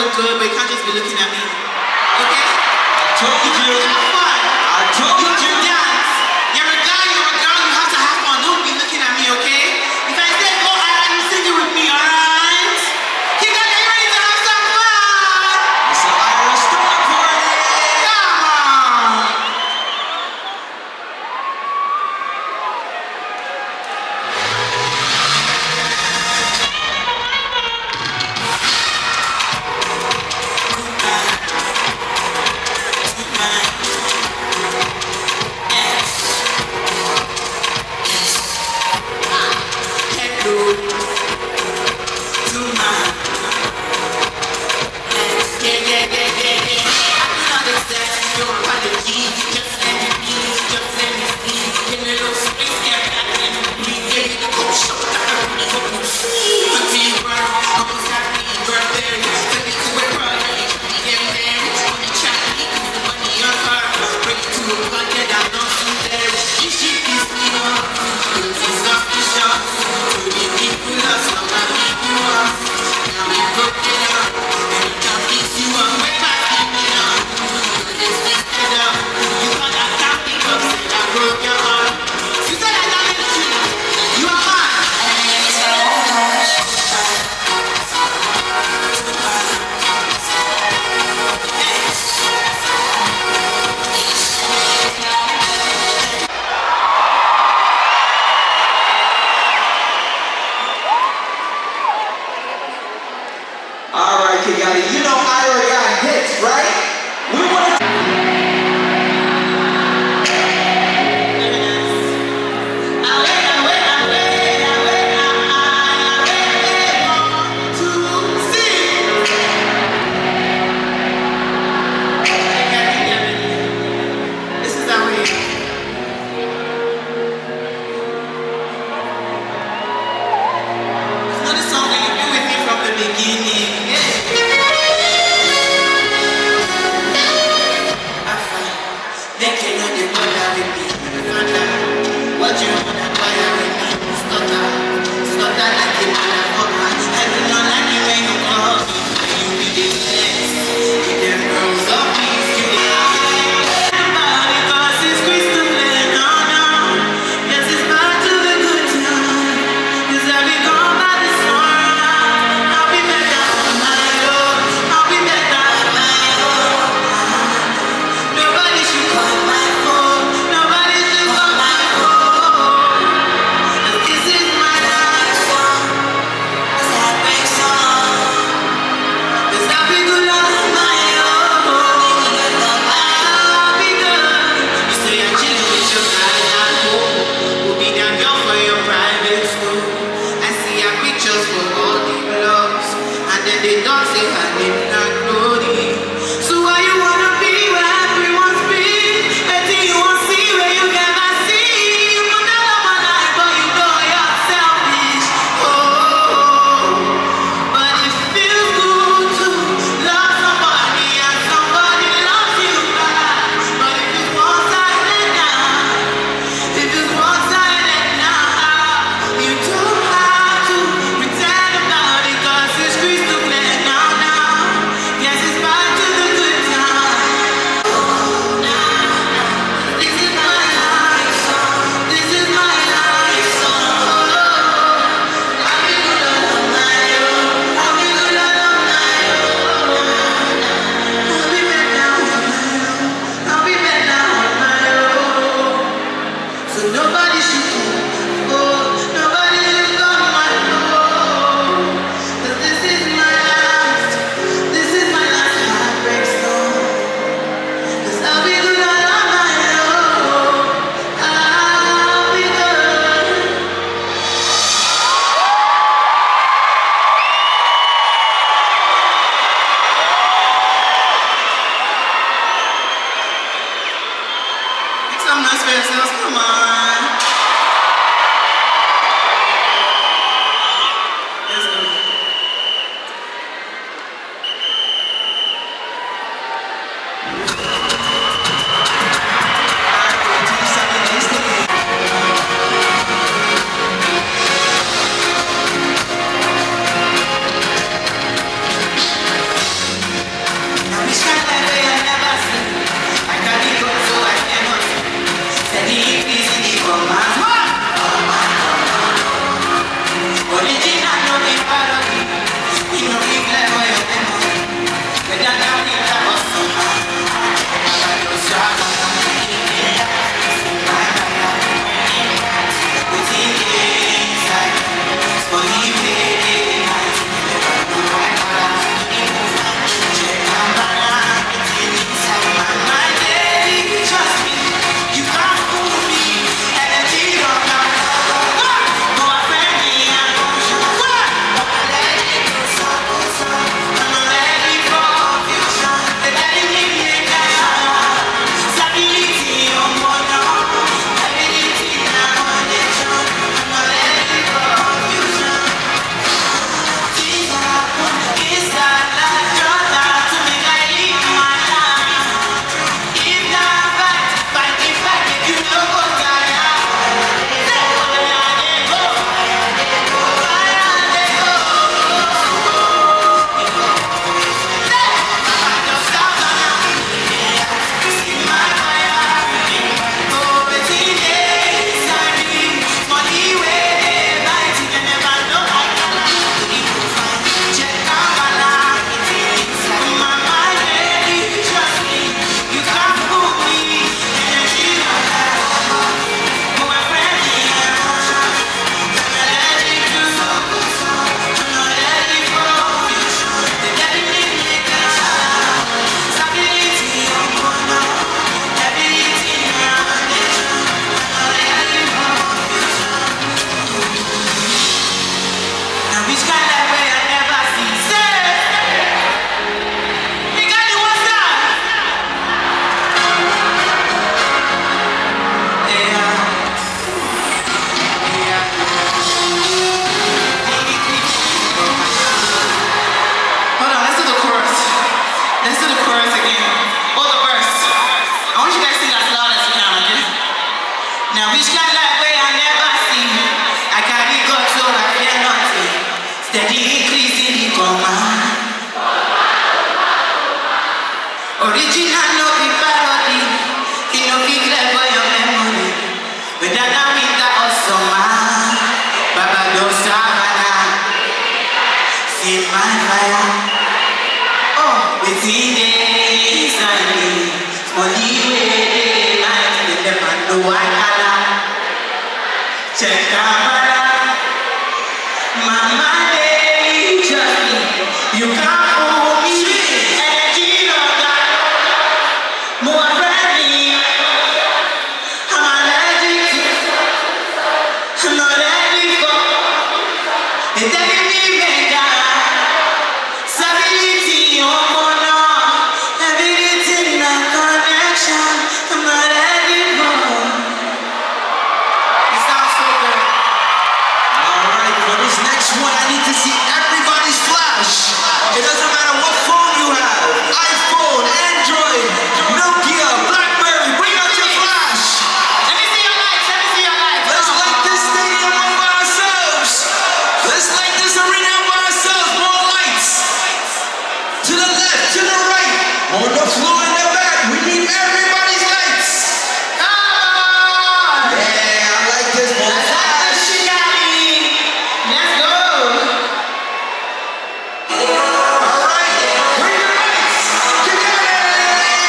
look good, but you can't just be looking at me. Okay? I told You you. have to have fun. I told You have to you. dance. You're a guy, you have to have fun. Don't be looking at me, okay? If I say go Ira, you sing it with me, alright? You guys are ready to have some fun? It's an Ira Star Party. Come on! white collar. Check out Mama Day, trust me, you can't fool me. Energy on that, more friendly. I'm allergic to, I'm not ready for. It's telling me better, stability on mono, everything a connection. I'm not ready for. It sounds so good. Alright, for this next one, I need to see everybody's flash. It doesn't matter what phone you have. iPhone, Android, Nokia, Blackberry, bring out your flash. Let me see your lights, let me see your lights. Let's light this stadium up by ourselves. Let's light this arena up by ourselves. More lights. To the left, to the right. On the floor in the back. We need everybody's lights. Come on! Yeah, I like this. More Let's have the flash. Chigali. Let's go. Alright, bring your lights. Get it.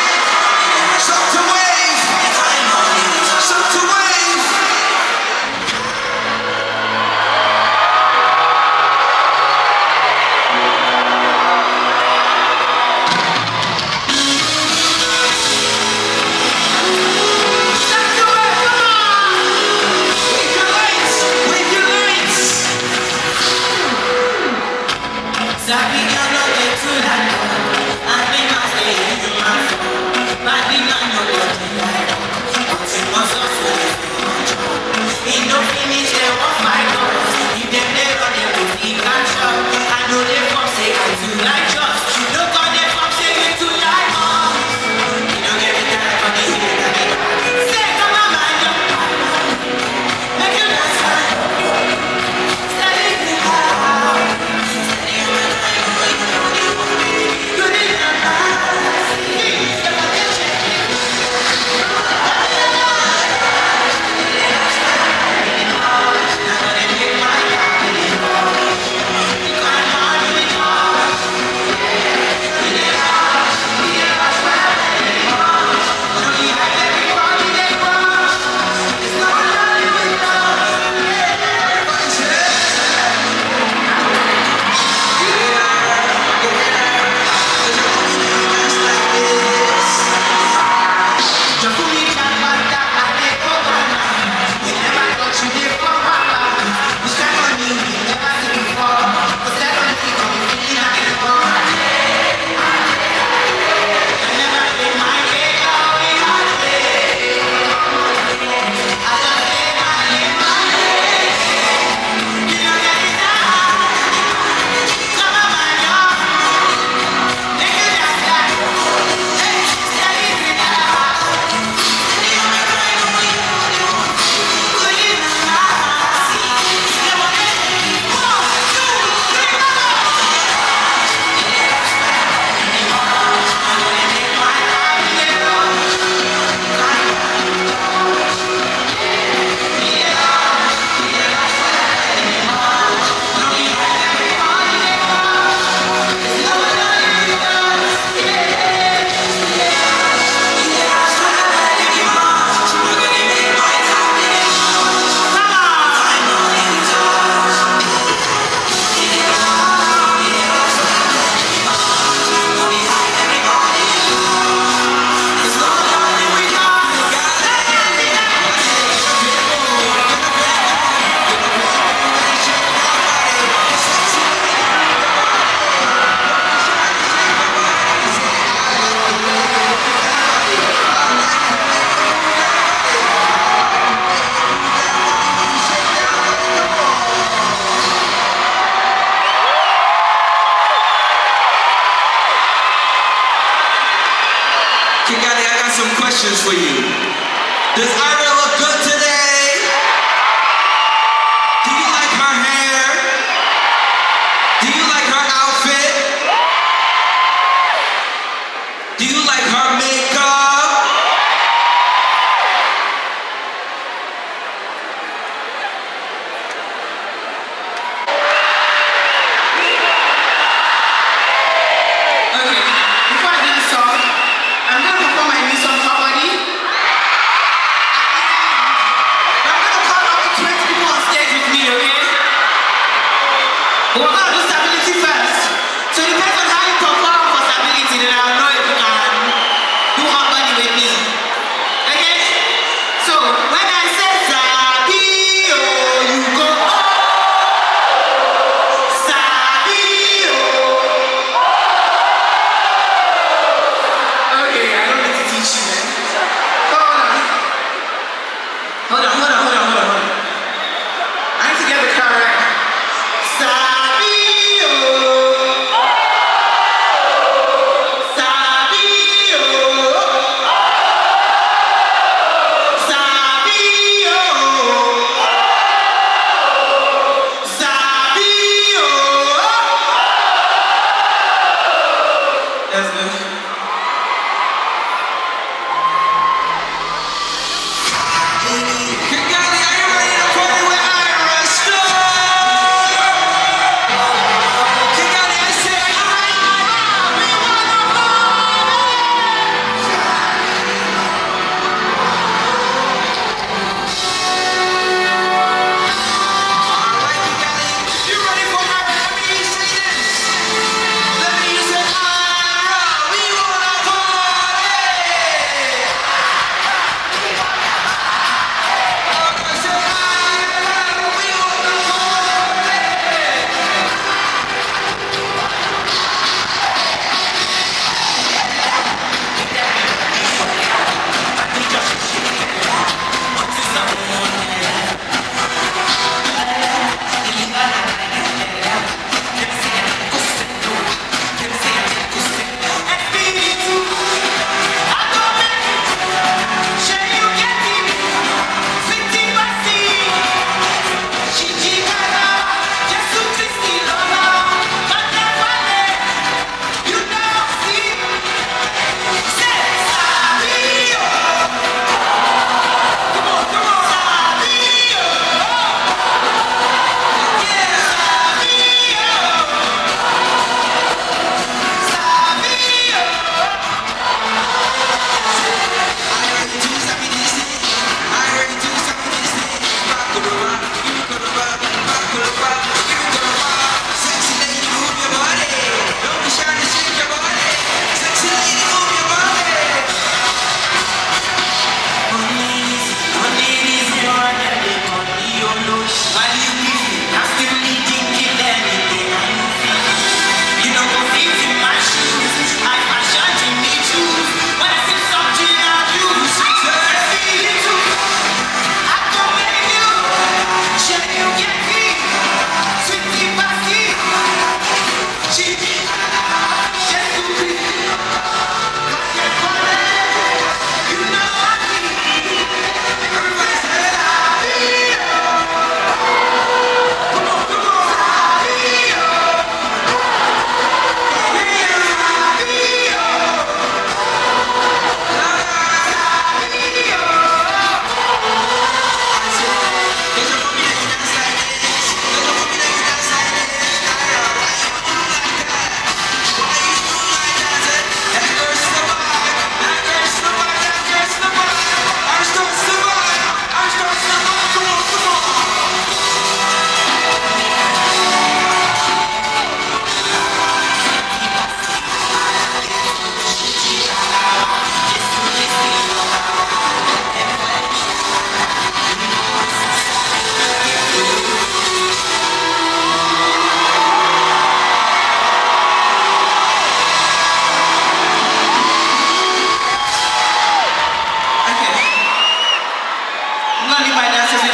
Some to wave. Some to wave. Let's do it, come on! Wave your lights. Wave your lights. Sabi ka no get to that one. I be my stay in my phone. But be my no get to that one. But you must also get to my job. Ain't no finish, they won't fight us. If them they run, they will be catch up. I know they from say I do like just. Look on them from say you do like us. You don't get me tired of the hate that they got. Say come on, man, you make you dance right. Steady me high. Good Kigali, I got some questions for you. Does Ira look good today? Do you like her hair? Do you like her outfit? Do you like her makeup? Okay, before I do this song, I'm gonna perform my new song, Top Body. But we're gonna do stability first. So it depends on how you perform for stability, then I'll know if you can do harmony with me. Okay? So when I say Sabi, oh, you go oh. Sabi, oh. Okay, I don't need to teach you, man. Hold on. I need to get the car right. Sabi, oh. Sabi, oh. Sabi, oh. Sabi, oh. That's good. Kigali, are you ready to party with Ira Star? Kigali, I said, are you ready? We wanna Alright, Kigali, you ready for my let me hear you say this. Let me hear you say, Ira, we wanna party. I said, Ira, we wanna party.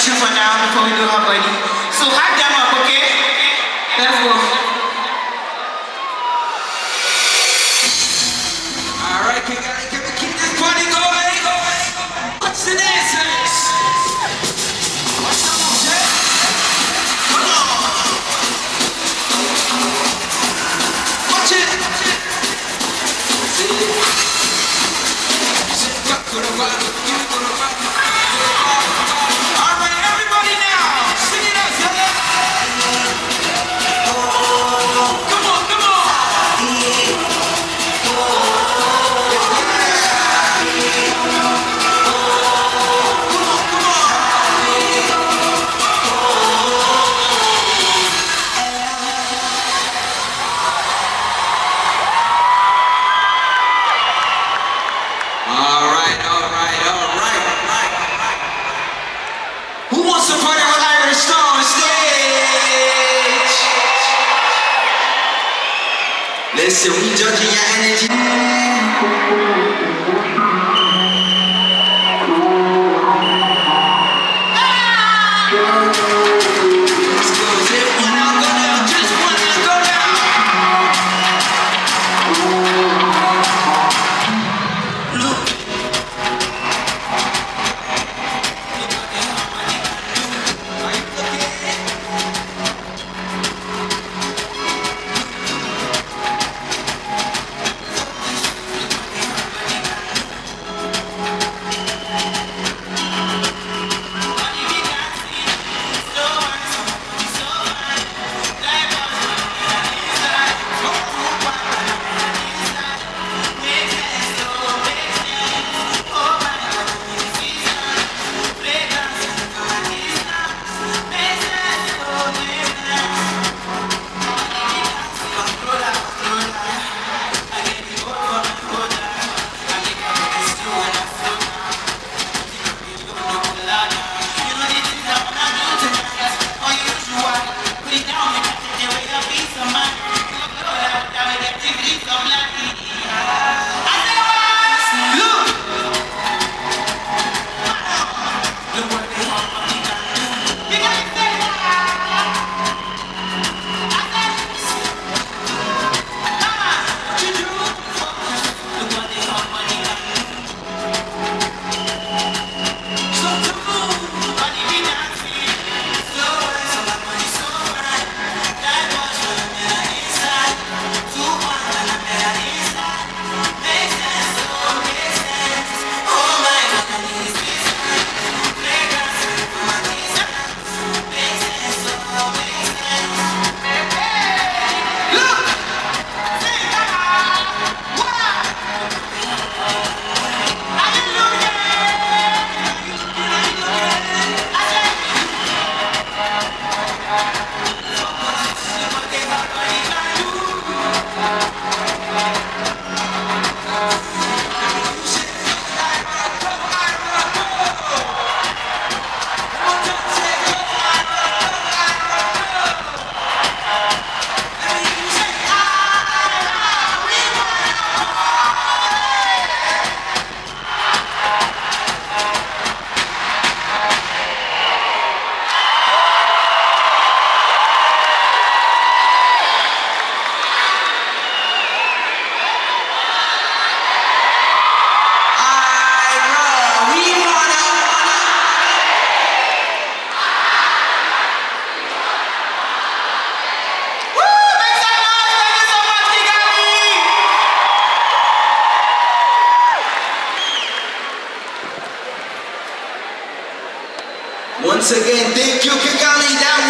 For now before we do harmony. So hype them up, okay? Let's go. Alright, can we keep this party going? What's the dancers? What's the music? Come on. Watch it. Say, rock to the rock, you to the rock. Alright, everybody now, sing it out, listen, we judging your energy. Let's go. Just one out, go down. Just one out, go down. Look. Are you looking? Once again, thank